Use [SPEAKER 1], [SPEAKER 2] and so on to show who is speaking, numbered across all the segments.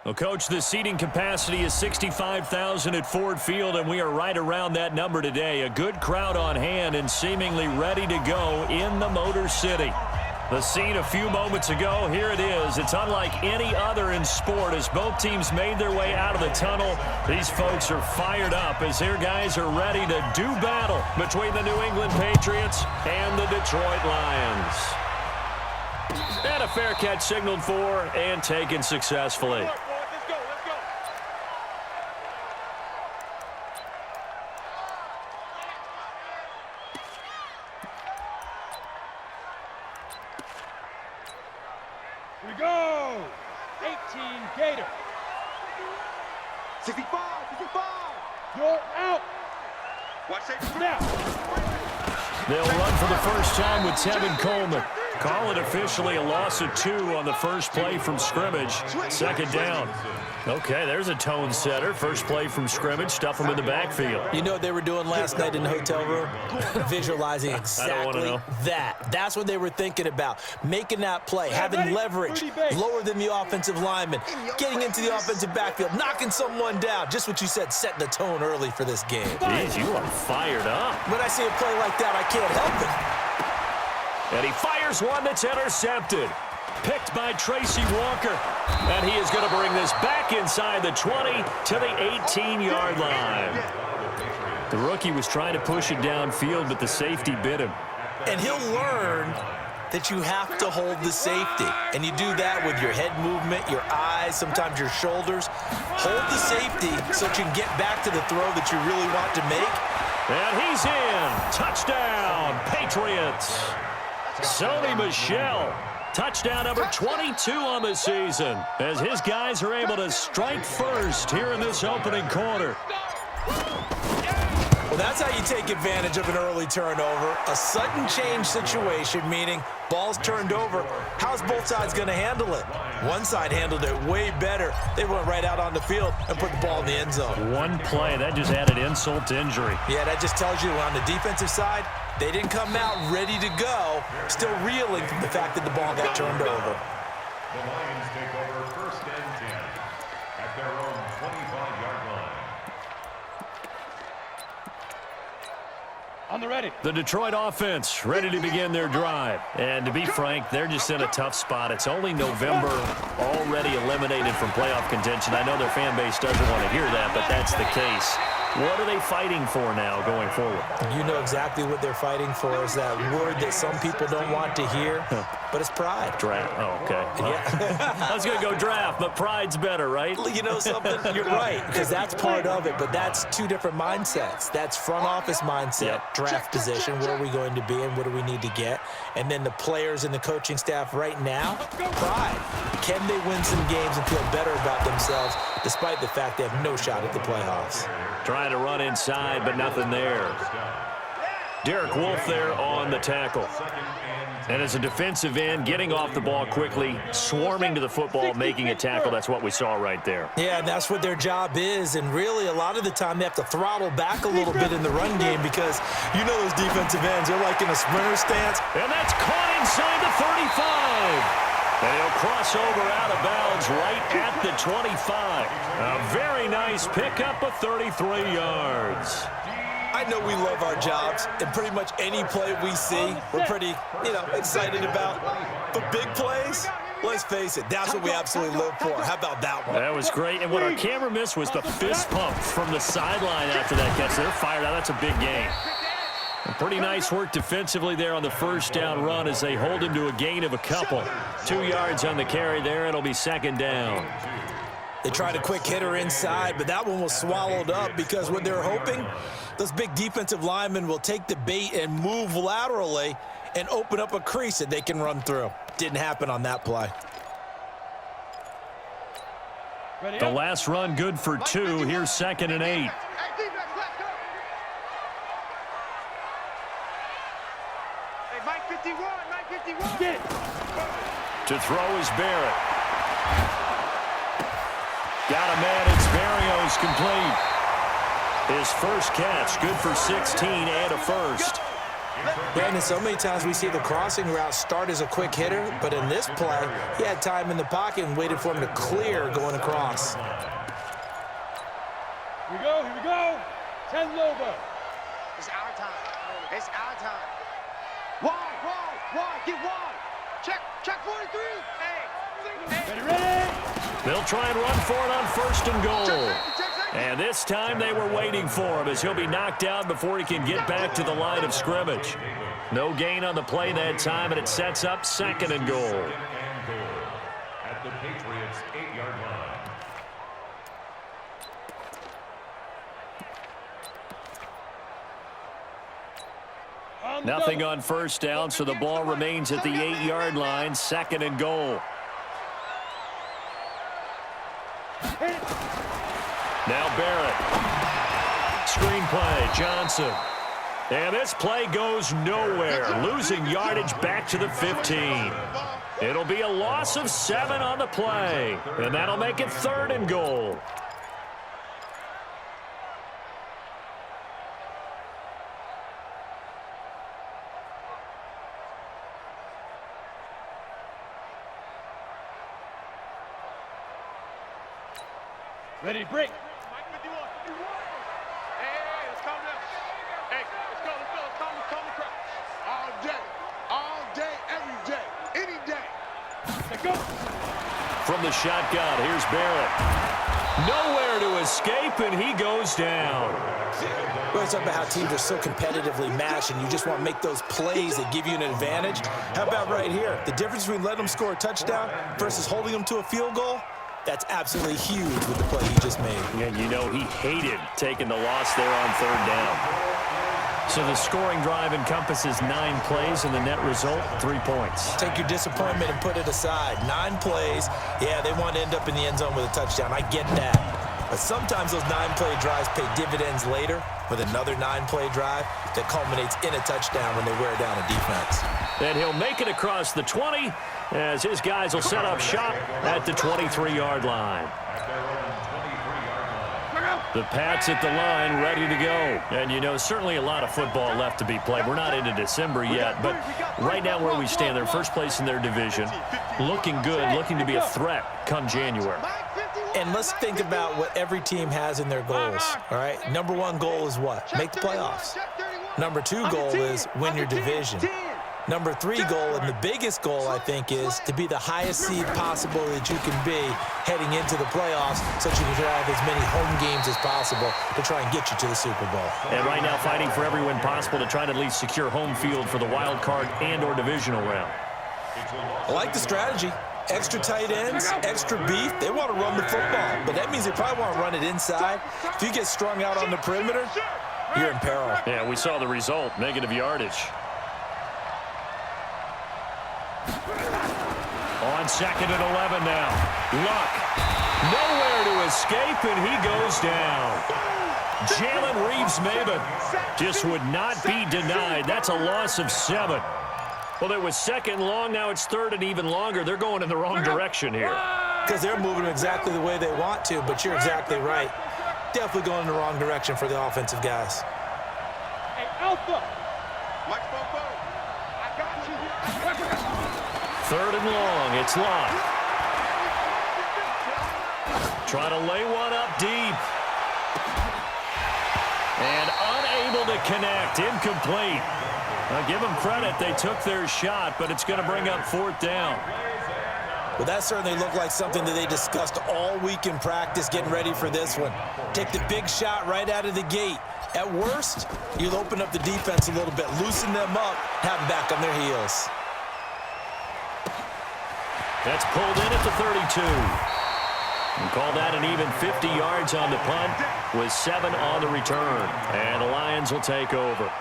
[SPEAKER 1] Well, Coach, the seating capacity is 65,000 at Ford Field, and we are right around that number today. A good crowd on hand and seemingly ready to go in the Motor City. The scene a few moments ago, here it is. It's unlike any other in sport as both teams made their way out of the tunnel. These folks are fired up as their guys are ready to do battle between the New England Patriots and the Detroit Lions. And a fair catch signaled for and taken successfully.
[SPEAKER 2] We go! 18 Gator.
[SPEAKER 3] 65, 65.
[SPEAKER 2] You're out.
[SPEAKER 3] Watch that
[SPEAKER 2] Snap.
[SPEAKER 1] They'll run for the first time with Tevin Coleman. Call it officially a loss of 2 on the first play from scrimmage. Second down. Okay, there's a tone setter. First play from scrimmage, stuff them in the backfield.
[SPEAKER 4] You know what they were doing last night in the hotel room? Visualizing exactly that. That's what they were thinking about. Making that play, having leverage, lower than the offensive lineman, getting into the offensive backfield, knocking someone down. Just what you said, setting the tone early for this game.
[SPEAKER 1] Jeez, you are fired up.
[SPEAKER 4] When I see a play like that, I can't help it.
[SPEAKER 1] And he fires one that's intercepted. Picked by Tracy Walker. And he is going to bring this back inside the 20 to the 18-yard line. The rookie was trying to push it downfield, but the safety bit him.
[SPEAKER 4] And he'll learn that you have to hold the safety. And you do that with your head movement, your eyes, sometimes your shoulders. Hold the safety so that you can get back to the throw that you really want to make.
[SPEAKER 1] And he's in. Touchdown, Patriots. Sony Michel, touchdown number 22 on the season, as his guys are able to strike first here in this opening quarter.
[SPEAKER 4] Well, that's how you take advantage of an early turnover. A sudden change situation, meaning ball's turned over. How's both sides going to handle it? One side handled it way better. They went right out on the field and put the ball in the end zone.
[SPEAKER 1] One play, that just added insult to injury.
[SPEAKER 4] Yeah, that just tells you on the defensive side, they didn't come out ready to go, still reeling from the fact that the ball got turned over.
[SPEAKER 5] The Lions take over first and 10 at their own 25-yard line.
[SPEAKER 2] On the ready.
[SPEAKER 1] The Detroit offense ready to begin their drive. And to be frank, they're just in a tough spot. It's only November, already eliminated from playoff contention. I know their fan base doesn't want to hear that, but that's the case. What are they fighting for now going forward?
[SPEAKER 4] You know exactly what they're fighting for is that word that some people don't want to hear, but it's pride.
[SPEAKER 1] Draft. Oh, okay. Well,
[SPEAKER 4] Yeah.
[SPEAKER 1] I was going to go draft, but pride's better, right?
[SPEAKER 4] You know something? You're right, because that's part of it, but that's two different mindsets. That's front office mindset, draft position, where are we going to be and what do we need to get? And then the players and the coaching staff right now, pride. Can they win some games and feel better about themselves despite the fact they have no shot at the playoffs?
[SPEAKER 1] Trying to run inside, but nothing there. Derek Wolfe there on the tackle. And as a defensive end, getting off the ball quickly, swarming to the football, making a tackle. That's what we saw right there.
[SPEAKER 4] Yeah, and that's what their job is. And really, a lot of the time, they have to throttle back a little bit in the run game because you know those defensive ends, they're like in a sprinter stance.
[SPEAKER 1] And that's caught inside the 35. And he'll cross over out of bounds right at the 25. A very nice pickup of 33 yards.
[SPEAKER 4] I know we love our jobs, and pretty much any play we see, we're pretty, excited about. But big plays, let's face it, that's what we absolutely live for. How about that one?
[SPEAKER 1] That was great. And what our camera missed was the fist pump from the sideline after that catch. They're fired out. That's a big game. Pretty nice work defensively there on the first down run as they hold him to a gain of a couple. 2 yards on the carry there. It'll be second down.
[SPEAKER 4] They tried a quick hitter inside, but that one was swallowed up because what they're hoping, those big defensive linemen will take the bait and move laterally and open up a crease that they can run through. Didn't happen on that play.
[SPEAKER 1] The last run good for 2. Here's second and 8.
[SPEAKER 3] Mike 51.
[SPEAKER 2] Get it.
[SPEAKER 1] To throw is Barrett. Got a man. It's Berrios complete. His first catch, good for 16 and a first.
[SPEAKER 4] Brandon, so many times we see the crossing route start as a quick hitter, but in this play, he had time in the pocket and waited for him to clear going across.
[SPEAKER 2] Here we go, here we go. 10 over.
[SPEAKER 3] It's our time. It's our time. Wide, get wide. Check 43. Hey.
[SPEAKER 2] Ready.
[SPEAKER 1] They'll try and run for it on first and goal. And this time they were waiting for him as he'll be knocked down before he can get back to the line of scrimmage. No gain on the play that time, and it sets up second and goal.
[SPEAKER 5] At the Patriots' 8-yard line.
[SPEAKER 1] Nothing on first down, so the ball remains at the 8-yard line, second and goal. Now Barrett. Screen play, Johnson. And this play goes nowhere, losing yardage back to the 15. It'll be a loss of 7 on the play, and that'll make it third and goal.
[SPEAKER 2] Ready, break.
[SPEAKER 1] From the shotgun, here's Barrett. Nowhere to escape, and he goes down.
[SPEAKER 4] Well, it's about how teams are so competitively matched, and you just want to make those plays that give you an advantage. How about right here? The difference between letting them score a touchdown versus holding them to a field goal? That's absolutely huge with the play he just made.
[SPEAKER 1] And you know he hated taking the loss there on third down. So the scoring drive encompasses 9 plays, and the net result, 3 points.
[SPEAKER 4] Take your disappointment and put it aside. 9 plays. Yeah, they want to end up in the end zone with a touchdown. I get that. But sometimes those 9-play drives pay dividends later with another 9-play drive that culminates in a touchdown when they wear down a defense.
[SPEAKER 1] And he'll make it across the 20 as his guys will set up shop at the 23-yard line. The Pats at the line, ready to go. And, you know, certainly a lot of football left to be played. We're not into December yet, but right now where we stand, they're first place in their division, looking good, looking to be a threat come January.
[SPEAKER 4] And let's think about what every team has in their goals, all right? Number 1 goal is what? Make the playoffs. Number 2 goal is win your division. Number 3 goal, and the biggest goal, I think, is to be the highest seed possible that you can be heading into the playoffs so that you can have as many home games as possible to try and get you to the Super Bowl.
[SPEAKER 1] And right now fighting for every win possible to try to at least secure home field for the wild card and or divisional round.
[SPEAKER 4] I like the strategy. Extra tight ends, extra beef. They want to run the football, but that means they probably want to run it inside. If you get strung out on the perimeter, you're in peril.
[SPEAKER 1] Yeah, we saw the result, negative yardage. On second and 11 now. Luck. Nowhere to escape, and he goes down. Jalen Reeves-Maybin just would not be denied. That's a loss of 7. Well, it was second long. Now it's third and even longer. They're going in the wrong direction here.
[SPEAKER 4] Because they're moving exactly the way they want to, but you're exactly right. Definitely going in the wrong direction for the offensive guys.
[SPEAKER 2] Hey, Alpha.
[SPEAKER 3] Mike Bobo. I got you.
[SPEAKER 1] Third and long. It's Locke. Try to lay one up deep. And unable to connect. Incomplete. Now, give them credit. They took their shot, but it's going to bring up 4th down.
[SPEAKER 4] Well, that certainly looked like something that they discussed all week in practice getting ready for this one. Take the big shot right out of the gate. At worst, you'll open up the defense a little bit, loosen them up, have them back on their heels.
[SPEAKER 1] That's pulled in at the 32. And call that an even 50 yards on the punt with 7 on the return. And the Lions will take over.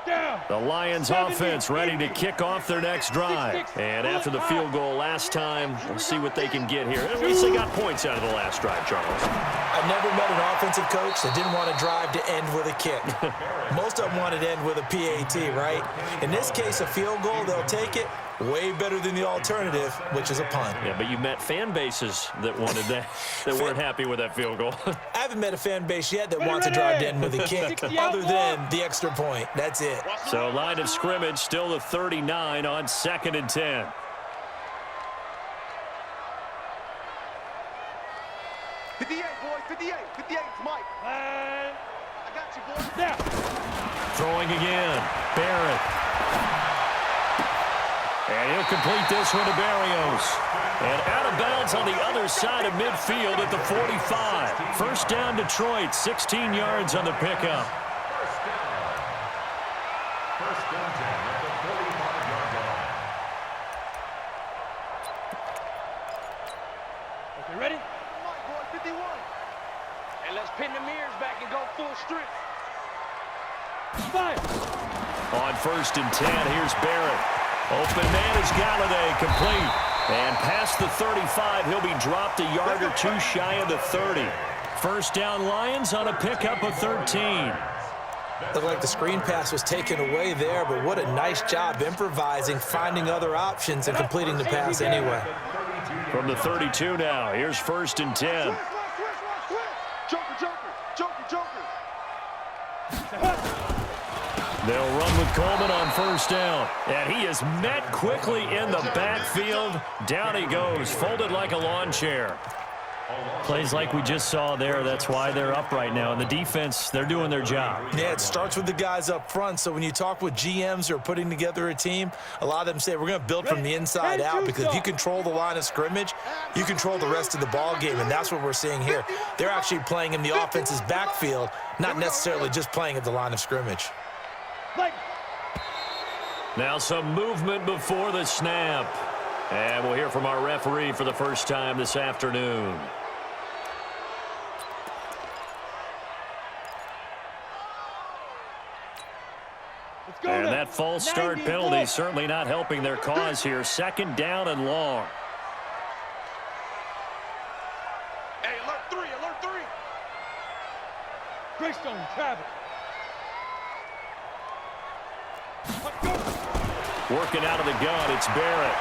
[SPEAKER 2] Down.
[SPEAKER 1] The Lions offense ready to kick off their next drive. And after the field goal last time, we'll see what they can get here. At least they got points out of the last drive, Charles.
[SPEAKER 4] I've never met an offensive coach that didn't want to drive to end with a kick. Most of them wanted to end with a PAT, right? In this case, a field goal, they'll take it. Way better than the alternative, which is a punt.
[SPEAKER 1] Yeah, but you met fan bases that wanted that, that weren't happy with that field goal.
[SPEAKER 4] I haven't met a fan base yet that wants to drive to end with a kick other than the extra point. That's it.
[SPEAKER 1] So line of scrimmage still the 39 on 2nd and 10.
[SPEAKER 3] Mike. I got you, boy.
[SPEAKER 2] Now.
[SPEAKER 1] Throwing again. Barrett. And he'll complete this one to Barrios. And out of bounds on the other side of midfield at the 45. First down, Detroit. 16 yards on the pickup.
[SPEAKER 5] First down 10 at the 45-yard line.
[SPEAKER 2] Okay, ready?
[SPEAKER 3] Mike, boy, 51. And let's pin the mirrors back and go full strength.
[SPEAKER 2] Fire.
[SPEAKER 1] On 1st and 10, here's Barrett. Open man is Galladay, complete. And past the 35, he'll be dropped a yard or two shy of the 30. First down Lions on a pickup of 13.
[SPEAKER 4] Looked like the screen pass was taken away there, but what a nice job improvising, finding other options, and completing the pass anyway.
[SPEAKER 1] From the 32 now, here's 1st and 10.
[SPEAKER 3] Joker.
[SPEAKER 1] They'll run with Coleman on 1st down. And he is met quickly in the backfield. Down he goes, folded like a lawn chair. Plays like we just saw there. That's why they're up right now. And the defense, they're doing their job.
[SPEAKER 4] Yeah, it starts with the guys up front. So when you talk with GMs who are putting together a team, a lot of them say we're going to build from the inside out, because if you control the line of scrimmage, you control the rest of the ball game, and that's what we're seeing here. They're actually playing in the offense's backfield, not necessarily just playing at the line of scrimmage.
[SPEAKER 1] Now some movement before the snap. And we'll hear from our referee for the first time this afternoon. And that false start penalty certainly not helping their cause here. 2nd down and long.
[SPEAKER 3] Hey, alert 3.
[SPEAKER 2] Greystone travel.
[SPEAKER 1] Working out of the gun, it's Barrett.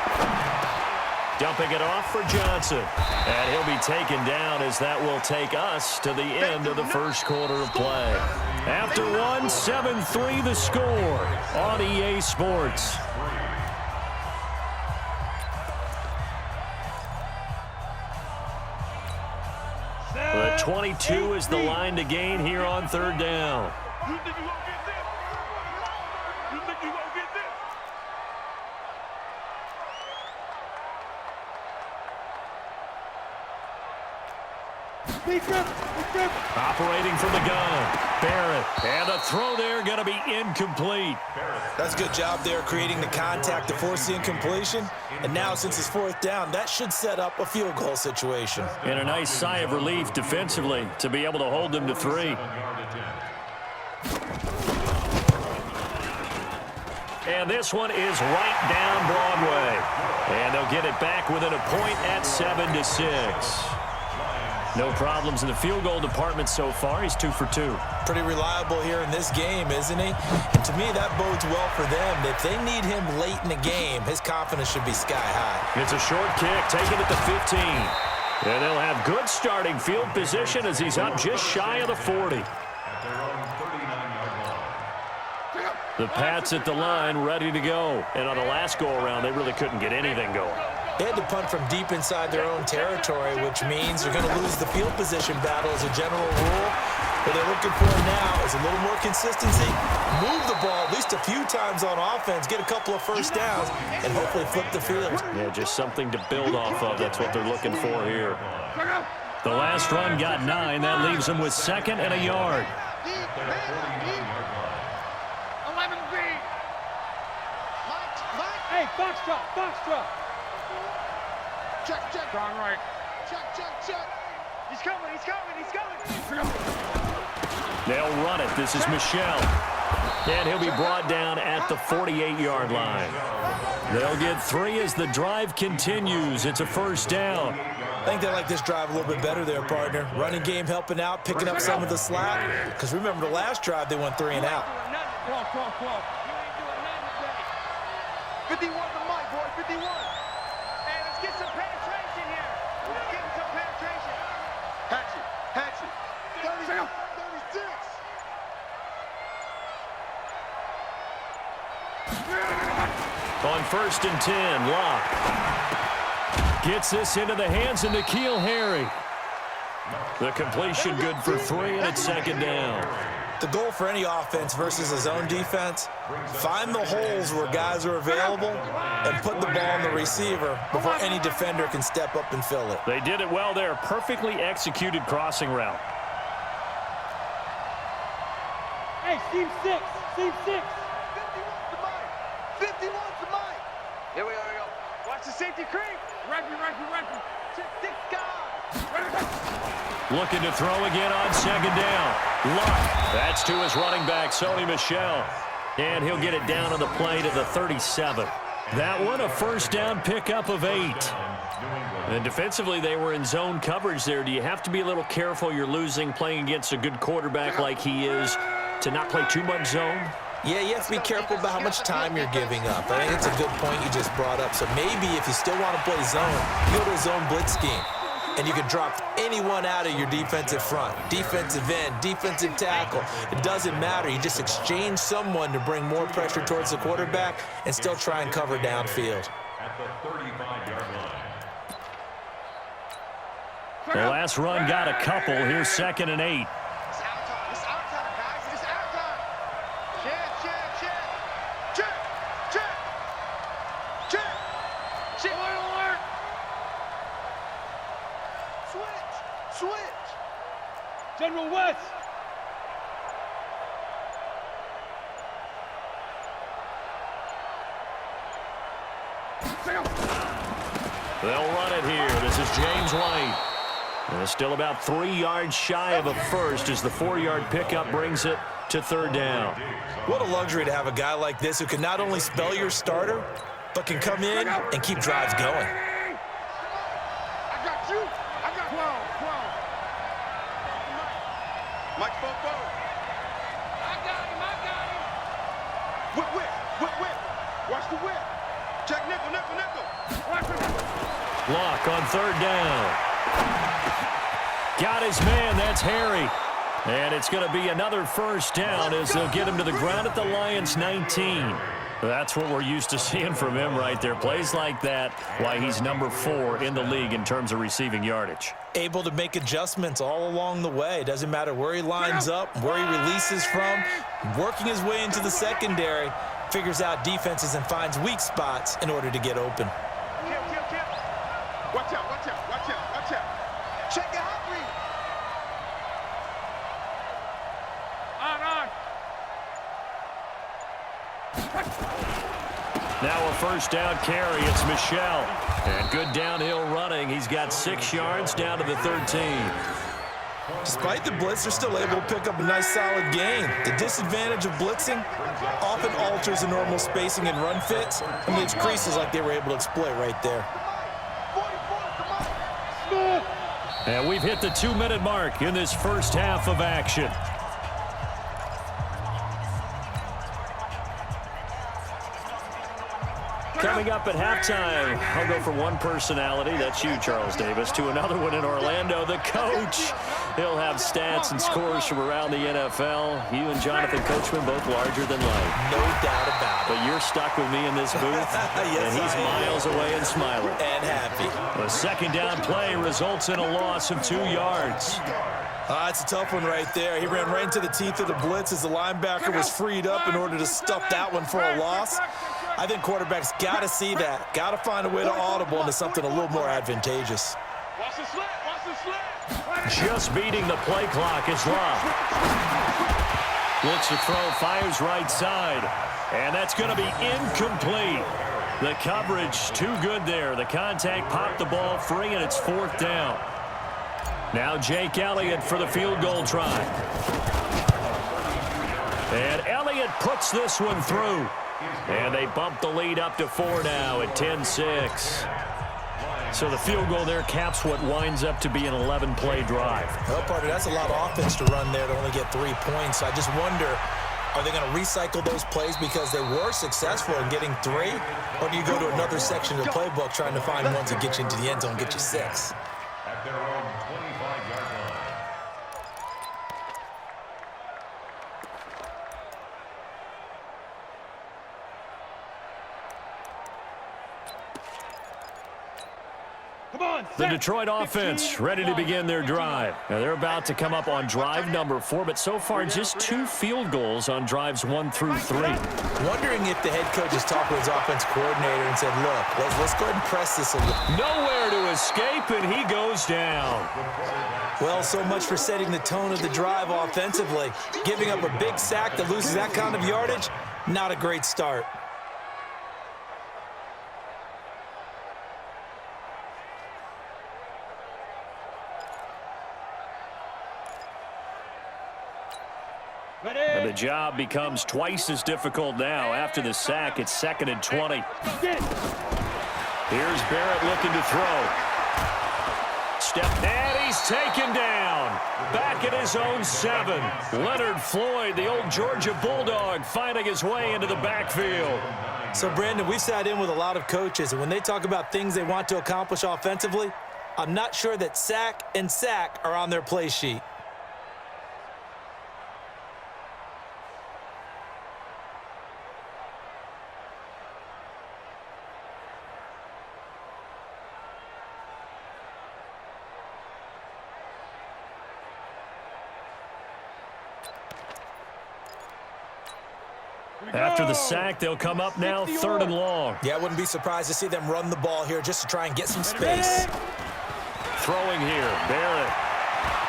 [SPEAKER 1] Dumping it off for Johnson. And he'll be taken down as that will take us to the end of the first quarter of play. After one, 7-3 the score on EA Sports. The 22 is the line to gain here on 3rd down.
[SPEAKER 3] You think you won't get this? You think you won't get this?
[SPEAKER 1] Operating from the gun. Barrett. And the throw there going to be incomplete.
[SPEAKER 4] That's a good job there, creating the contact to force the incompletion. And now, since it's 4th down, that should set up a field goal situation.
[SPEAKER 1] And a nice sigh of relief defensively to be able to hold them to 3. And this one is right down Broadway. And they'll get it back within a point at 7-6. No problems in the field goal department so far. He's 2 for 2.
[SPEAKER 4] Pretty reliable here in this game, isn't he? And to me, that bodes well for them. If they need him late in the game, his confidence should be sky high.
[SPEAKER 1] It's a short kick, taking it to 15. And they'll have good starting field position as he's up just shy of the 40. The Pats at the line, ready to go. And on the last go-around, they really couldn't get anything going.
[SPEAKER 4] They had to punt from deep inside their own territory, which means they're going to lose the field position battle as a general rule. What they're looking for now is a little more consistency, move the ball at least a few times on offense, get a couple of first downs, and hopefully flip the field.
[SPEAKER 1] Yeah, just something to build off of. That's what they're looking for here. The last run got 9. That leaves them with 2nd and a yard.
[SPEAKER 3] 11B.
[SPEAKER 2] Hey, Foxtrot.
[SPEAKER 3] Check.
[SPEAKER 2] Strong right.
[SPEAKER 3] Check. He's coming.
[SPEAKER 1] They'll run it. This is Michelle. And he'll be brought down at the 48-yard line. They'll get 3 as the drive continues. It's a first down.
[SPEAKER 4] I think they like this drive a little bit better there, partner. Running game helping out, picking up some of the slack. Because remember, the last drive, they went 3 and out.
[SPEAKER 3] 51 to Mike, boy, 51. Hey, let's get some penetration here. Let's get some penetration. Hatchet, hatchet. 36.
[SPEAKER 1] On first and 10, Locke gets this into the hands of N'Keal Harry. The completion good for 3, and it's second down.
[SPEAKER 4] The goal for any offense versus a zone defense, find the holes where guys are available and put the ball on the receiver before any defender can step up and fill it.
[SPEAKER 1] They did it well there. Perfectly executed crossing route.
[SPEAKER 2] Hey, seam 6. Seam 6.
[SPEAKER 3] 51 to Mike. Here we go. Watch the safety creep. Right. Six guys.
[SPEAKER 1] Looking to throw again on second down. Luck. That's to his running back, Sony Michel. And he'll get it down on the play to the 37. That one, a first down pickup of 8. And defensively, they were in zone coverage there. Do you have to be a little careful? You're losing playing against a good quarterback like he is to not play too much zone?
[SPEAKER 4] Yeah, you have to be careful about how much time you're giving up. I think it's a good point you just brought up. So maybe if you still want to play zone, you go to a zone blitz scheme. And you can drop anyone out of your defensive front, defensive end, defensive tackle. It doesn't matter. You just exchange someone to bring more pressure towards the quarterback and still try and cover downfield.
[SPEAKER 5] At the 35-yard line.
[SPEAKER 1] The last run got a couple. Here's second and 8.
[SPEAKER 2] General West.
[SPEAKER 1] They'll run it here. This is James White. And it's still about 3 yards shy of a first as the 4-yard pickup brings it to third down.
[SPEAKER 4] What a luxury to have a guy like this who can not only spell your starter, but can come in and keep drives going.
[SPEAKER 3] Mike Fofo. I got him. Whip. Watch the whip. Check nickel.
[SPEAKER 1] Block on third down. Got his man. That's Harry. And it's going to be another first down as they'll get him to the ground at the Lions' 19. That's what we're used to seeing from him right there. Plays like that, why he's number 4 in the league in terms of receiving yardage.
[SPEAKER 4] Able to make adjustments all along the way. Doesn't matter where he lines up, where he releases from. Working his way into the secondary, figures out defenses and finds weak spots in order to get open.
[SPEAKER 3] Watch out. Check it out, Reed.
[SPEAKER 1] Now a first down carry. It's Michel. And good downhill running. He's got 6 yards down to the 13.
[SPEAKER 4] Despite the blitz, they're still able to pick up a nice solid gain. The disadvantage of blitzing often alters the normal spacing and run fits and leaves creases like they were able to exploit right there.
[SPEAKER 1] And we've hit the 2-minute mark in this first half of action. Coming up at halftime, I'll go from one personality, that's you, Charles Davis, to another one in Orlando, the coach. He'll have stats and scores from around the NFL. You and Jonathan Coachman both larger than life.
[SPEAKER 4] No doubt about it.
[SPEAKER 1] But you're stuck with me in this booth,
[SPEAKER 4] Yes,
[SPEAKER 1] and he's miles away and smiling.
[SPEAKER 4] And happy.
[SPEAKER 1] The second down play results in a loss of 2 yards.
[SPEAKER 4] It's a tough one right there. He ran right into the teeth of the blitz as the linebacker was freed up in order to stuff that one for a loss. I think quarterbacks got to see that. Got to find a way to audible into something a little more advantageous.
[SPEAKER 3] Watch the slip.
[SPEAKER 1] Just beating the play clock is Love. Looks to throw, fires right side. And that's going to be incomplete. The coverage too good there. The contact popped the ball free, and it's fourth down. Now Jake Elliott for the field goal try. And Elliott puts this one through. And they bump the lead up to 4 now at 10-6. So the field goal there caps what winds up to be an 11-play drive.
[SPEAKER 4] Well, partner, that's a lot of offense to run there to only get 3 points. I just wonder, are they going to recycle those plays because they were successful in getting 3? Or do you go to another section of the playbook trying to find ones that get you into the end zone and get you 6?
[SPEAKER 5] At their own 25-yard line.
[SPEAKER 1] The Detroit offense ready to begin their drive. Now they're about to come up on drive number 4, but so far just 2 field goals on drives 1 through 3.
[SPEAKER 4] Wondering if the head coach has talked with his offense coordinator and said, look, let's go ahead and press this a little.
[SPEAKER 1] Nowhere to escape, and he goes down.
[SPEAKER 4] Well, so much for setting the tone of the drive offensively. Giving up a big sack that loses that kind of yardage, not a great start.
[SPEAKER 1] And the job becomes twice as difficult now. After the sack, it's 2nd and 20. Here's Barrett looking to throw. And he's taken down. Back at his own 7. Leonard Floyd, the old Georgia Bulldog, finding his way into the backfield.
[SPEAKER 4] So, Brandon, we've sat in with a lot of coaches, and when they talk about things they want to accomplish offensively, I'm not sure that sack and sack are on their play sheet.
[SPEAKER 1] After the sack, they'll come up now 3rd and long.
[SPEAKER 4] Yeah, I wouldn't be surprised to see them run the ball here just to try and get some space.
[SPEAKER 1] Throwing here, Barrett.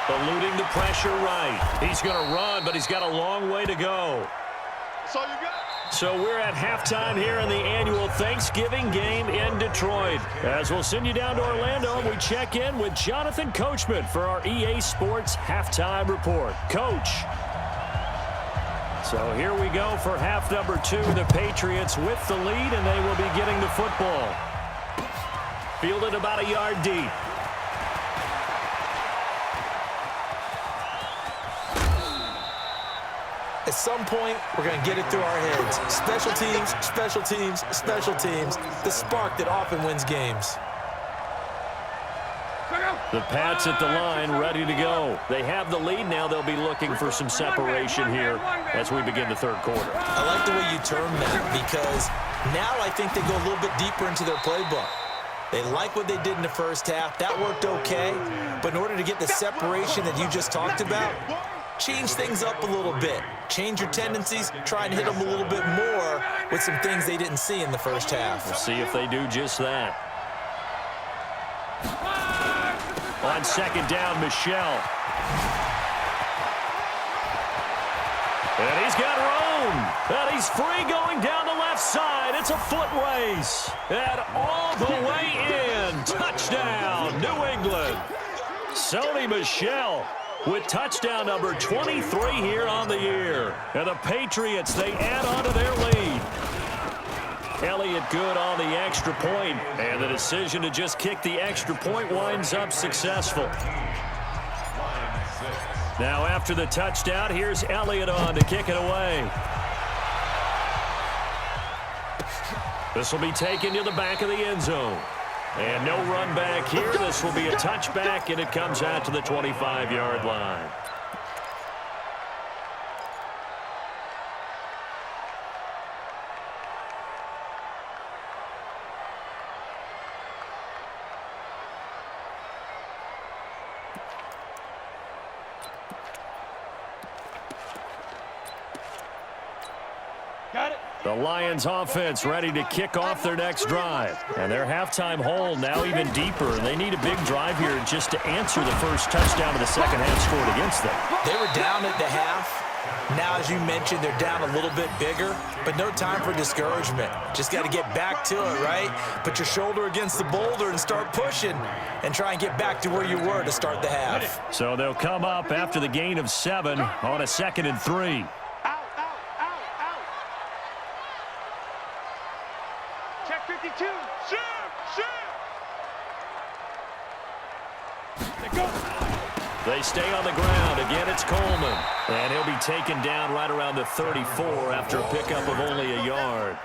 [SPEAKER 1] Eluding the pressure right. He's going to run, but he's got a long way to go.
[SPEAKER 3] That's all you got.
[SPEAKER 1] So we're at halftime here in the annual Thanksgiving game in Detroit. As we'll send you down to Orlando, we check in with Jonathan Coachman for our EA Sports Halftime Report. Coach. So here we go for half number 2. The Patriots with the lead, and they will be getting the football. Fielded about a yard deep.
[SPEAKER 4] At some point, we're going to get it through our heads. Special teams, special teams, special teams. The spark that often wins games.
[SPEAKER 1] The Pats at the line, ready to go. They have the lead now. They'll be looking for some separation here as we begin the 3rd quarter.
[SPEAKER 4] I like the way you term that because now I think they go a little bit deeper into their playbook. They like what they did in the first half. That worked okay. But in order to get the separation that you just talked about, change things up a little bit. Change your tendencies. Try and hit them a little bit more with some things they didn't see in the first half.
[SPEAKER 1] We'll see if they do just that. On 2nd down, Michelle. And he's got room. And he's free going down the left side. It's a foot race. And all the way in. Touchdown, New England. Sony Michel with touchdown number 23 here on the year. And the Patriots, they add on to their lead. Elliott good on the extra point, and the decision to just kick the extra point winds up successful. Now after the touchdown, here's Elliott on to kick it away. This will be taken to the back of the end zone. And no run back here. This will be a touchback, and it comes out to the 25-yard line. The Lions offense ready to kick off their next drive. And their halftime hole now even deeper. And they need a big drive here just to answer the first touchdown of the second half scored against them.
[SPEAKER 4] They were down at the half. Now, as you mentioned, they're down a little bit bigger, but no time for discouragement. Just got to get back to it, right? Put your shoulder against the boulder and start pushing and try and get back to where you were to start the half.
[SPEAKER 1] So they'll come up after the gain of 7 on a 2nd and 3.
[SPEAKER 3] 22. Shoot! Shoot!
[SPEAKER 1] They stay on the ground. Again, it's Coleman. And he'll be taken down right around the 34 after a pickup of only a yard.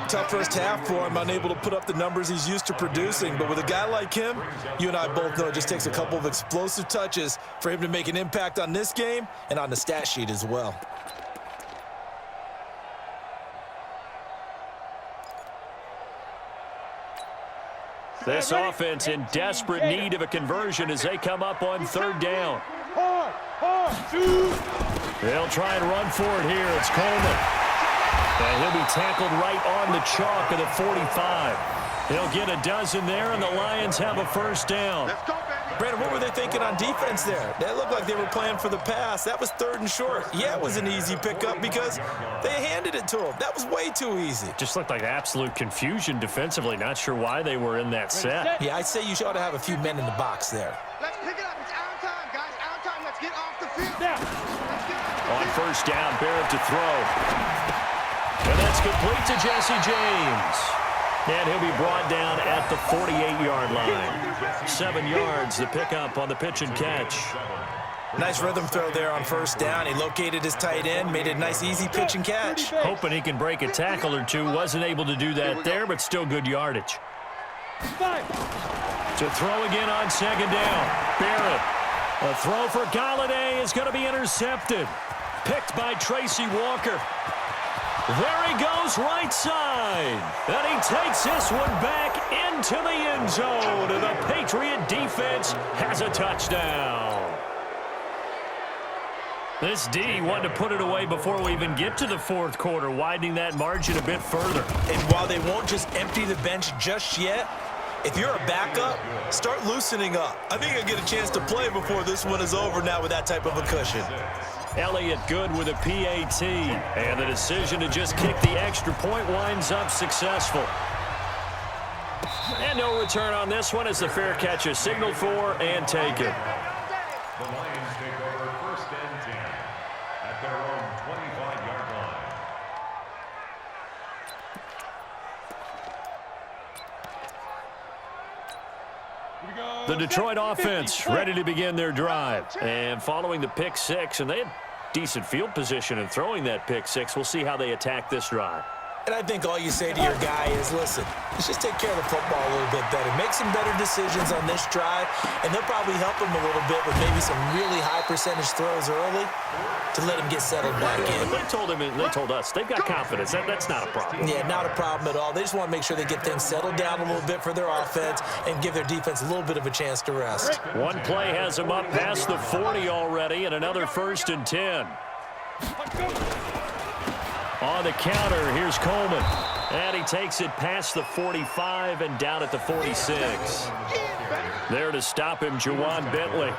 [SPEAKER 4] Tough first half for him, unable to put up the numbers he's used to producing. But with a guy like him, you and I both know it just takes a couple of explosive touches for him to make an impact on this game and on the stat sheet as well.
[SPEAKER 1] This offense in desperate need of a conversion as they come up on third down. They'll try and run for it here. It's Coleman. And he'll be tackled right on the chalk of the 45. He'll get a dozen there, and the Lions have a first down.
[SPEAKER 3] Let's go, baby.
[SPEAKER 4] Brandon, what were they thinking on defense there? That looked like they were playing for the pass. That was third and short. Yeah, it was an easy pickup because they handed it to him. That was way too easy.
[SPEAKER 1] Just looked like absolute confusion defensively. Not sure why they were in that set.
[SPEAKER 4] Yeah, I'd say you ought to have a few men in the box there.
[SPEAKER 3] Let's pick it up. It's our time, guys. Our time. Let's get off the field.
[SPEAKER 2] Now.
[SPEAKER 3] Let's get off the
[SPEAKER 1] On
[SPEAKER 3] field.
[SPEAKER 1] first down, Barrett to throw. And that's complete to Jesse James. And he'll be brought down at the 48-yard line. 7 yards, the pickup on the pitch and catch.
[SPEAKER 4] Nice rhythm throw there on first down. He located his tight end, made it a nice, easy pitch and catch.
[SPEAKER 1] Hoping he can break a tackle or two. Wasn't able to do that there, but still good yardage. To throw again on second down. Barrett. A throw for Galladay is going to be intercepted. Picked by Tracy Walker. There he goes, right side. And he takes this one back into the end zone. And the Patriot defense has a touchdown. This D wanted to put it away before we even get to the fourth quarter, widening that margin a bit further.
[SPEAKER 4] And while they won't just empty the bench just yet, if you're a backup, start loosening up. I think you'll get a chance to play before this one is over now with that type of a cushion.
[SPEAKER 1] Elliott good with a PAT. And the decision to just kick the extra point winds up successful. And no return on this one as the fair catch is signaled for and taken.
[SPEAKER 5] The Lions take over first and 10 at their own 25-yard line.
[SPEAKER 1] The Detroit offense ready to begin their drive. And following the pick six, and they had decent field position in throwing that pick six. We'll see how they attack this drive.
[SPEAKER 4] And I think all you say to your guy is, listen, let's just take care of the football a little bit better. Make some better decisions on this drive, and they'll probably help him a little bit with maybe some really high percentage throws early to let him get settled back in.
[SPEAKER 1] They told him, and they told us, they've got confidence. That's not a problem.
[SPEAKER 4] Yeah, not a problem at all. They just want to make sure they get things settled down a little bit for their offense and give their defense a little bit of a chance to rest.
[SPEAKER 1] One play has them up past the 40 already, and another 1st and 10. On the counter, here's Coleman. And he takes it past the 45 and down at the 46. There to stop him, Juwan Bentley.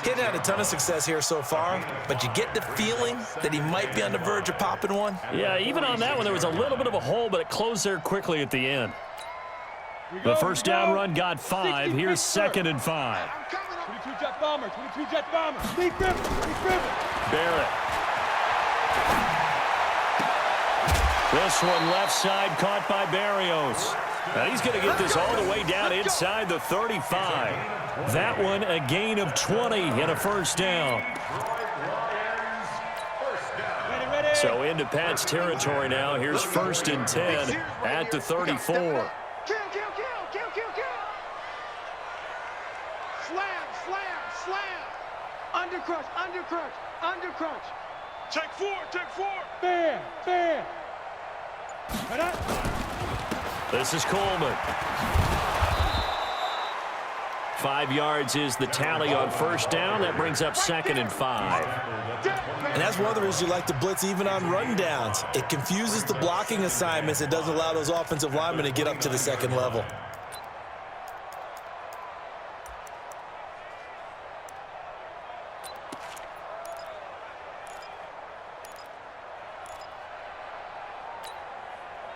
[SPEAKER 4] He hasn't had a ton of success here so far, but you get the feeling that he might be on the verge of popping one.
[SPEAKER 1] Yeah, even on that one, there was a little bit of a hole, but it closed there quickly at the end. The first down run got 5. Here's 2nd and 5.
[SPEAKER 2] 22 jet bomber, 22 jet bomber. Lead river.
[SPEAKER 1] Barrett. This one left side caught by Barrios. Now he's going to get this all the way down inside the 35. That one a gain of 20 and a first down. So into Pat's territory now. Here's 1st and 10 at the 34.
[SPEAKER 3] Kill. Slam. Undercrunch. Take four.
[SPEAKER 2] Bam. Right up.
[SPEAKER 1] This is Coleman. 5 yards is the tally on first down. That brings up 2nd and 5.
[SPEAKER 4] And that's one of the reasons you like to blitz even on rundowns. It confuses the blocking assignments. It doesn't allow those offensive linemen to get up to the second level.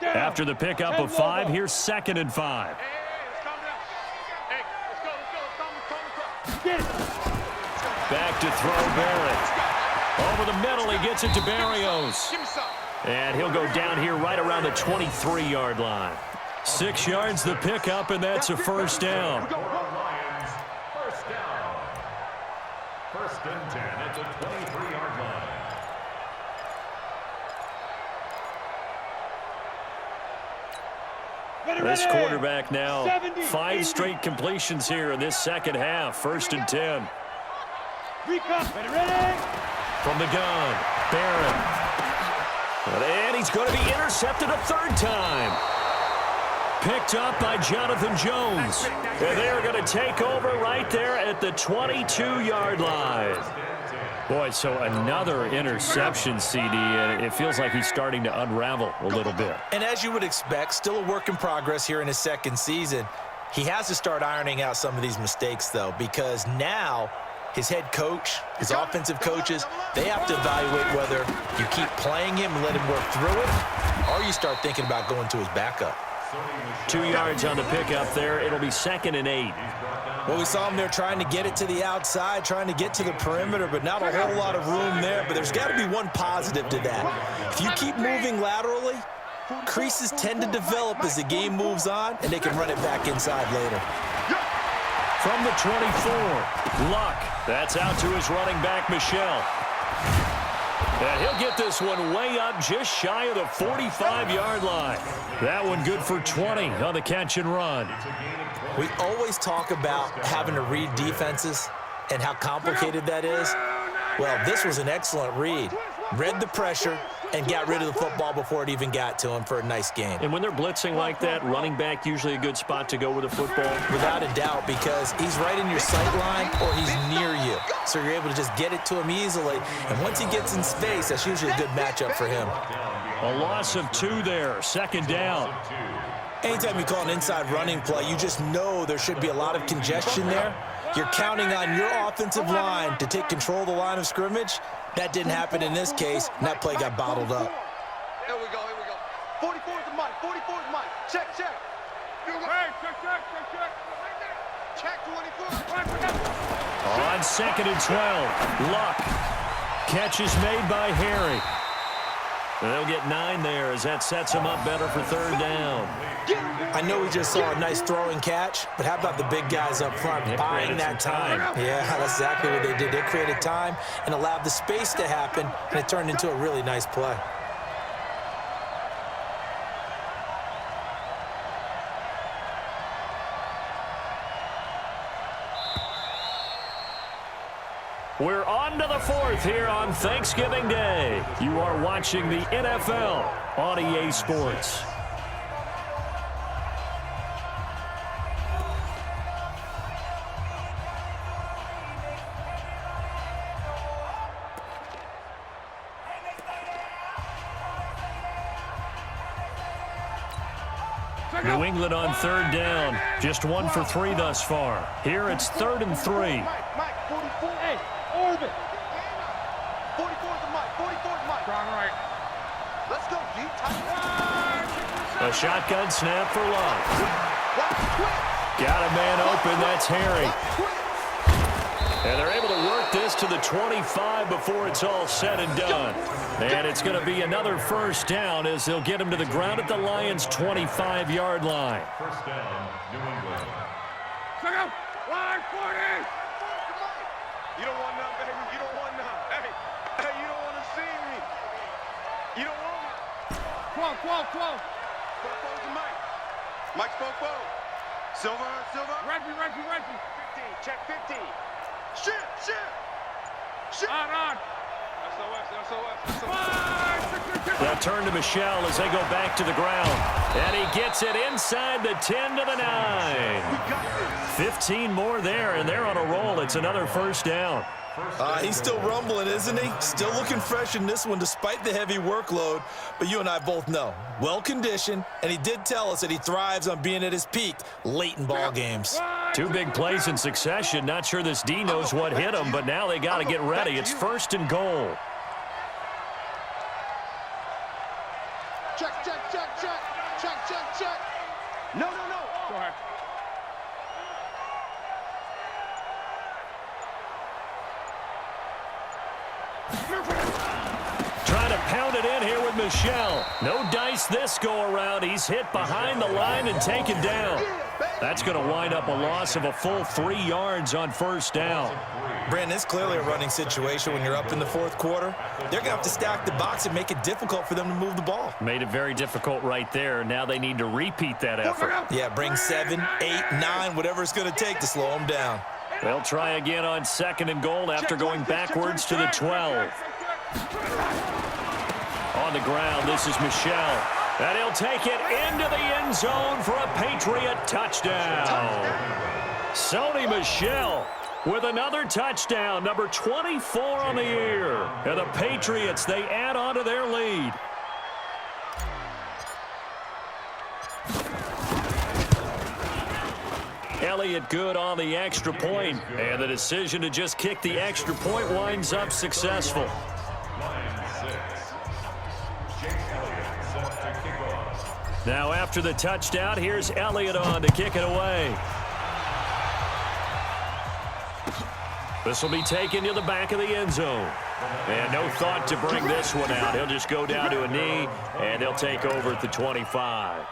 [SPEAKER 1] After the pickup of 5, here's 2nd and 5. Back to throw Barrett. Over the middle, he gets it to Barrios. And he'll go down here right around the 23-yard line. 6 yards the pickup, and that's a first down.
[SPEAKER 5] Lions, first down. First and 10 at the 23-yard line.
[SPEAKER 1] This quarterback now 5 straight completions here in this second half. First and 10. From the gun, Barron. And he's going to be intercepted a third time. Picked up by Jonathan Jones. And they're going to take over right there at the 22-yard line. Boy, so another interception, CD, and it feels like he's starting to unravel a little bit.
[SPEAKER 4] And as you would expect, still a work in progress here in his second season. He has to start ironing out some of these mistakes, though, because now his head coach, his offensive coaches, they have to evaluate whether you keep playing him and let him work through it, or you start thinking about going to his backup.
[SPEAKER 1] 2 yards on the pickup there. It'll be second and 8.
[SPEAKER 4] Well, we saw him there trying to get it to the outside, trying to get to the perimeter, but not a whole lot of room there. But there's got to be one positive to that. If you keep moving laterally, creases tend to develop as the game moves on, and they can run it back inside later.
[SPEAKER 1] From the 24, Luck. That's out to his running back, Michelle. And he'll get this one way up just shy of the 45-yard line. That one good for 20 on the catch and run.
[SPEAKER 4] We always talk about having to read defenses and how complicated that is. Well, this was an excellent read. Read the pressure and got rid of the football before it even got to him for a nice game.
[SPEAKER 1] And when they're blitzing like that, running back usually a good spot to go with the football?
[SPEAKER 4] Without a doubt, because he's right in your sight line or he's near you. So you're able to just get it to him easily. And once he gets in space, that's usually a good matchup for him.
[SPEAKER 1] A loss of 2 there, second down.
[SPEAKER 4] Anytime you call an inside running play, you just know there should be a lot of congestion there. You're counting on your offensive line to take control of the line of scrimmage. That didn't happen in this case, and that play got bottled up.
[SPEAKER 3] Here we go, here we go. 44 is the mic, 44 is the mic. Check, check. Check 24.
[SPEAKER 1] On second and 12, Luck. Catch is made by Harry. And they'll get 9 there as that sets them up better for third down.
[SPEAKER 4] I know we just saw a nice throwing catch, but how about the big guys up front buying that time? Yeah, that's exactly what they did. They created time and allowed the space to happen, and it turned into a really nice play.
[SPEAKER 1] We're on to the 4th here on Thanksgiving Day. You are watching the NFL on EA Sports. New England on third down. Just 1 for 3 thus far. Here it's 3rd and 3.
[SPEAKER 2] Mike, 44. Hey, orbit.
[SPEAKER 3] 44 is the mic, 44 is the mic.
[SPEAKER 2] Strong right.
[SPEAKER 3] Let's go, G. Tight.
[SPEAKER 1] A shotgun snap for Luck.
[SPEAKER 3] Quick.
[SPEAKER 1] Got a man open. That's Harry. And they're able to work this to the 25 before it's all said and done. And it's going to be another first down as they'll get him to the ground at the Lions' 25-yard line.
[SPEAKER 5] First down, New England.
[SPEAKER 2] Check out. Line 40.
[SPEAKER 3] You don't want none, baby. You don't want none. Hey, you don't want to see me. You don't want me.
[SPEAKER 2] 12.
[SPEAKER 3] Four's the mic. Mike's 4. Silver.
[SPEAKER 2] Reggie.
[SPEAKER 3] 15. Check 15. Shit.
[SPEAKER 2] On.
[SPEAKER 3] SOS.
[SPEAKER 1] They'll turn to Michelle as they go back to the ground. And he gets it inside the 10 to the 9. 15 more there, and they're on a roll. It's another first down.
[SPEAKER 4] He's still rumbling, isn't he? Still looking fresh in this one despite the heavy workload. But you and I both know, well-conditioned, and he did tell us that he thrives on being at his peak late in ball games.
[SPEAKER 1] 2 big plays in succession. Not sure this D knows what hit him, but now they got to get ready. It's 1st and goal.
[SPEAKER 3] Check. No.
[SPEAKER 2] Go ahead.
[SPEAKER 1] Trying to pounded in here with Michel. No dice this go-around. He's hit behind the line and taken down. That's going to wind up a loss of a full 3 yards on first down.
[SPEAKER 4] Brandon, it's clearly a running situation when you're up in the fourth quarter. They're going to have to stack the box and make it difficult for them to move the ball.
[SPEAKER 1] Made it very difficult right there. Now they need to repeat that effort.
[SPEAKER 4] Yeah, bring 7, 8, 9, whatever it's going to take to slow them down.
[SPEAKER 1] They'll try again on 2nd and goal after going backwards to the 12. On the ground, this is Michel. And he'll take it into the end zone for a Patriot touchdown. Sony Michel with another touchdown, number 24 on the year. And the Patriots, they add on to their lead. Elliott good on the extra point, and the decision to just kick the extra point winds up successful. Now after the touchdown, here's Elliott on to kick it away. This will be taken to the back of the end zone. And no thought to bring this one out. He'll just go down to a knee, and they'll take over at the 25.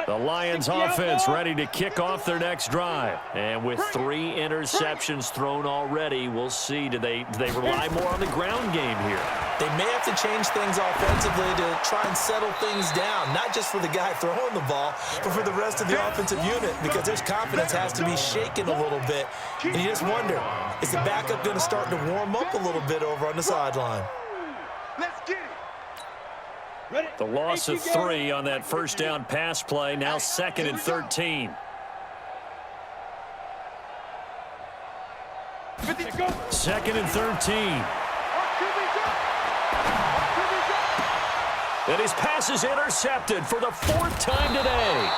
[SPEAKER 1] The Lions offense ready to kick off their next drive. And with 3 interceptions thrown already, we'll see, do they rely more on the ground game here?
[SPEAKER 4] They may have to change things offensively to try and settle things down, not just for the guy throwing the ball, but for the rest of the offensive unit, because their confidence has to be shaken a little bit. And you just wonder, is the backup going to start to warm up a little bit over on the sideline?
[SPEAKER 3] Let's get it.
[SPEAKER 1] The loss of 3 on that first down pass play, now 2nd and 13. Second and 13. And his pass is intercepted for the 4th time today.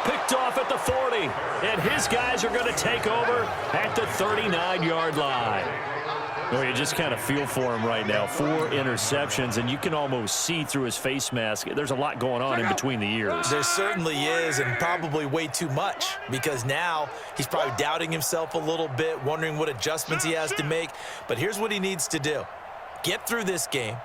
[SPEAKER 1] Picked off at the 40. And his guys are going to take over at the 39-yard line. Well, you just kind of feel for him right now. 4 interceptions, and you can almost see through his face mask. There's a lot going on in between the ears.
[SPEAKER 4] There certainly is, and probably way too much, because now he's probably doubting himself a little bit, wondering what adjustments he has to make. But here's what he needs to do. Get through this game,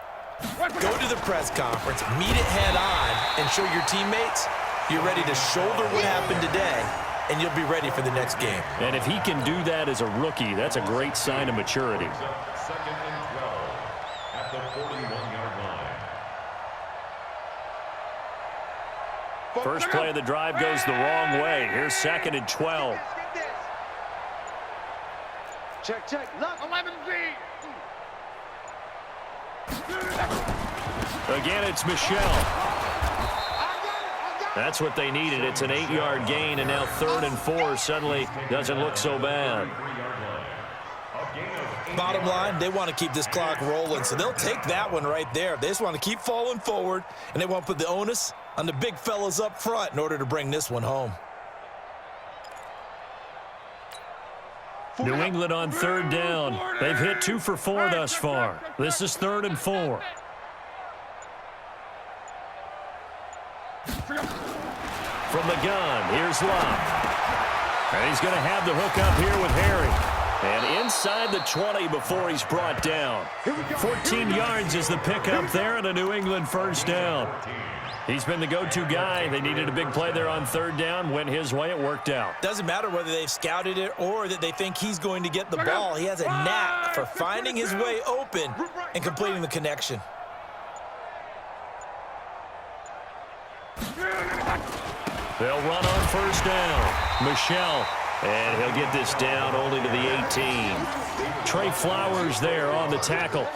[SPEAKER 4] go to the press conference, meet it head on, and show your teammates you're ready to shoulder what happened today, and you'll be ready for the next game.
[SPEAKER 1] And if he can do that as a rookie, that's a great sign of maturity.
[SPEAKER 5] 2nd and 12 at the 41-yard line.
[SPEAKER 1] First play of the drive goes the wrong way. Here's 2nd and 12.
[SPEAKER 3] Check, check. Look. 11Z.
[SPEAKER 1] Again, it's Michel. That's what they needed. It's an 8-yard gain, and now 3rd and 4 suddenly doesn't look so bad.
[SPEAKER 4] Bottom line, they want to keep this clock rolling, so they'll take that one right there. They just want to keep falling forward, and they want to put the onus on the big fellas up front in order to bring this one home.
[SPEAKER 1] New England on 3rd down. They've hit 2 for 4 thus far. This is 3rd and 4. From the gun, here's Locke. And he's going to have the hook up here with Harry. And inside the 20 before he's brought down. 14 yards is the pickup there and a New England first down. He's been the go-to guy. They needed a big play there on 3rd down. Went his way. It worked out.
[SPEAKER 4] Doesn't matter whether they've scouted it or that they think he's going to get the ball. He has a knack for finding his way open and completing the connection.
[SPEAKER 1] They'll run on first down. Michel. And he'll get this down only to the 18. Trey Flowers there on the tackle.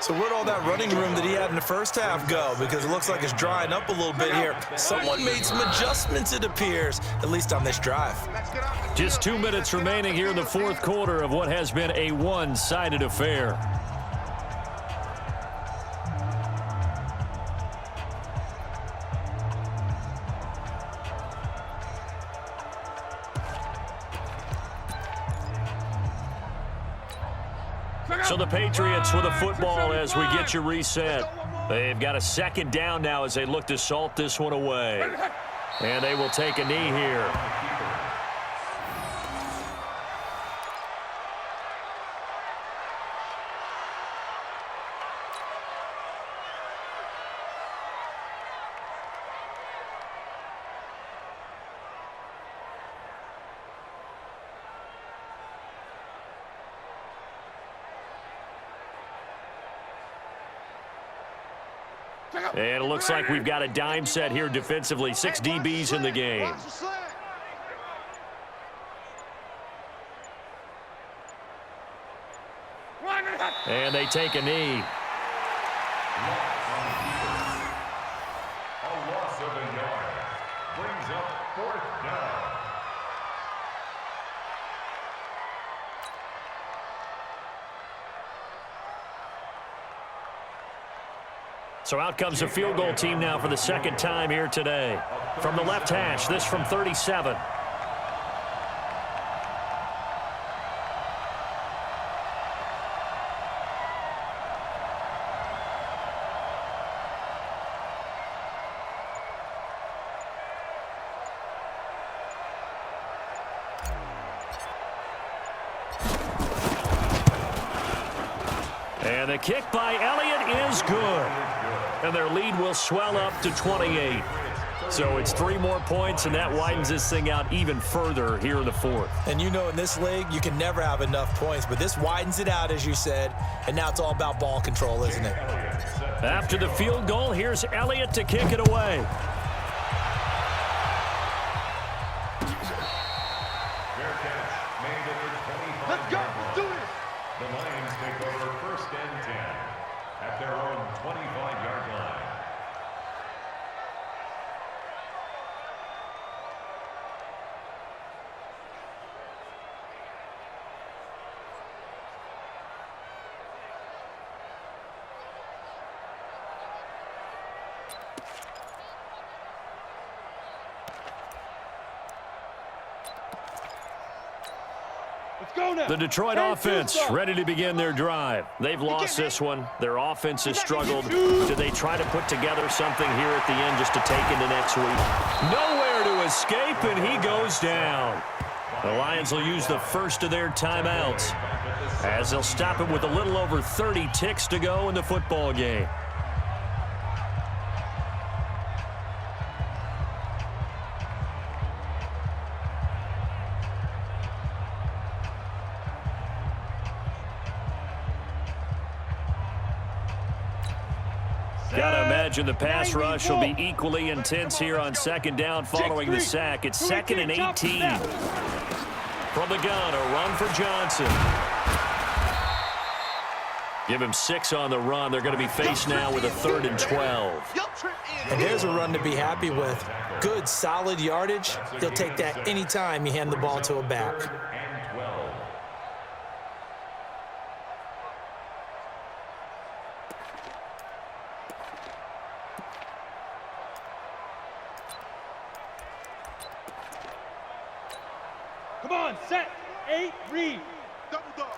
[SPEAKER 4] So where'd all that running room that he had in the first half go? Because it looks like it's drying up a little bit here. Someone made some adjustments, it appears, at least on this drive.
[SPEAKER 1] Just 2 minutes remaining here in the 4th quarter of what has been a one-sided affair. So the Patriots with the football as we get you reset. They've got a 2nd down now as they look to salt this one away. And they will take a knee here. And it looks like we've got a dime set here defensively. 6 DBs in the game. And they take a knee.
[SPEAKER 5] A loss of a yard. Brings up 4th down.
[SPEAKER 1] So out comes a field goal team now for the second time here today. From the left hash, this from 37. And the kick by Elliott is good. And their lead will swell up to 28. So it's 3 more points, and that widens this thing out even further here in the 4th.
[SPEAKER 4] And you know in this league, you can never have enough points, but this widens it out, as you said, and now it's all about ball control, isn't it?
[SPEAKER 1] After the field goal, here's Elliott to kick it away.
[SPEAKER 5] Fair catch made at the 25.
[SPEAKER 3] Let's go. Let's do this.
[SPEAKER 5] The Lions take over 1st and 10 at their own 25-yard line.
[SPEAKER 2] Let's go now.
[SPEAKER 1] The Detroit
[SPEAKER 2] Turn
[SPEAKER 1] offense
[SPEAKER 2] 2 stop.
[SPEAKER 1] ready to begin their drive. They've lost this one. Their offense has struggled. Do they try to put together something here at the end just to take into next week? Nowhere to escape, and he goes down. The Lions will use the first of their timeouts as they'll stop it with a little over 30 ticks to go in the football game. Gotta imagine the pass rush will be equally intense here on 2nd down following the sack. It's 2nd and 18. From the gun, a run for Johnson. Give him 6 on the run. They're going to be faced now with a 3rd and 12.
[SPEAKER 4] And there's a run to be happy with. Good, solid yardage. He'll take that anytime you hand the ball to a back.
[SPEAKER 5] And 12.
[SPEAKER 2] Come on, set, 8, read.
[SPEAKER 3] Double dog,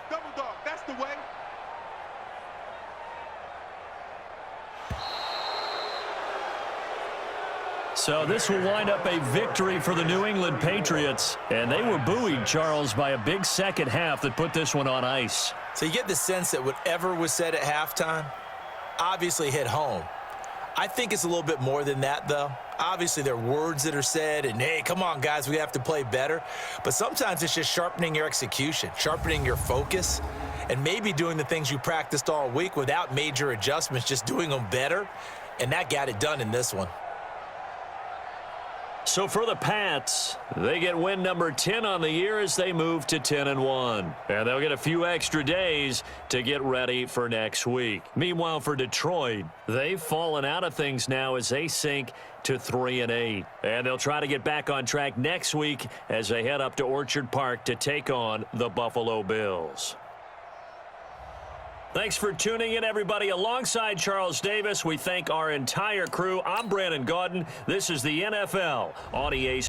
[SPEAKER 3] that's the way.
[SPEAKER 1] So this will wind up a victory for the New England Patriots. And they were buoyed, Charles, by a big second half that put this one on ice.
[SPEAKER 4] So you get the sense that whatever was said at halftime obviously hit home. I think it's a little bit more than that, though. Obviously, there are words that are said, and, hey, come on, guys, we have to play better. But sometimes it's just sharpening your execution, sharpening your focus, and maybe doing the things you practiced all week without major adjustments, just doing them better. And that got it done in this one.
[SPEAKER 1] So for the Pats, they get win number 10 on the year as they move to 10-1. And they'll get a few extra days to get ready for next week. Meanwhile, for Detroit, they've fallen out of things now as they sink to 3-8. And they'll try to get back on track next week as they head up to Orchard Park to take on the Buffalo Bills. Thanks for tuning in, everybody. Alongside Charles Davis, we thank our entire crew. I'm Brandon Gaudin. This is the NFL on EA